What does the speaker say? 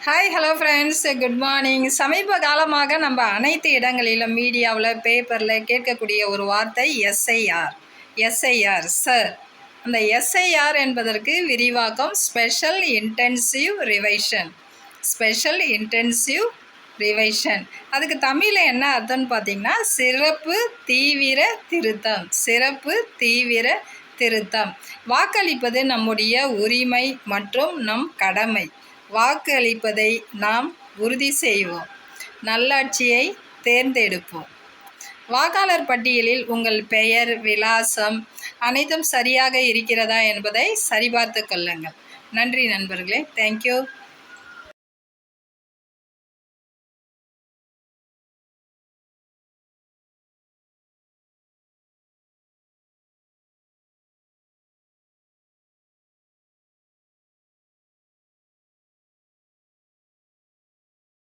Hi hello friends, good morning. சமீப காலமாக நம்ம அனைத்து இடங்களிலும் மீடியாவில் பேப்பரில் கேட்கக்கூடிய ஒரு வார்த்தை எஸ்ஐஆர். எஸ்ஐஆர் சார், அந்த எஸ்ஐஆர் என்பதற்கு விரிவாக்கம் ஸ்பெஷல் இன்டென்சிவ் ரிவைஷன். ஸ்பெஷல் இன்டென்சிவ் ரிவைஷன் அதுக்கு தமிழில் என்ன அர்த்தம்னு பார்த்தீங்கன்னா சிறப்பு தீவிர திருத்தம். சிறப்பு தீவிர திருத்தம். வாக்களிப்பது நம்முடைய உரிமை மற்றும் நம் கடமை. வாக்கு அளிப்பதை நாம் உறுதி செய்வோம். நல்லாட்சியை தேர்ந்தெடுப்போம். வாக்காளர் பட்டியலில் உங்கள் பெயர், விலாசம் அனைத்தும் சரியாக இருக்கிறதா என்பதை சரிபார்த்து கொள்ளுங்கள். நன்றி நண்பர்களே. தேங்க்யூ.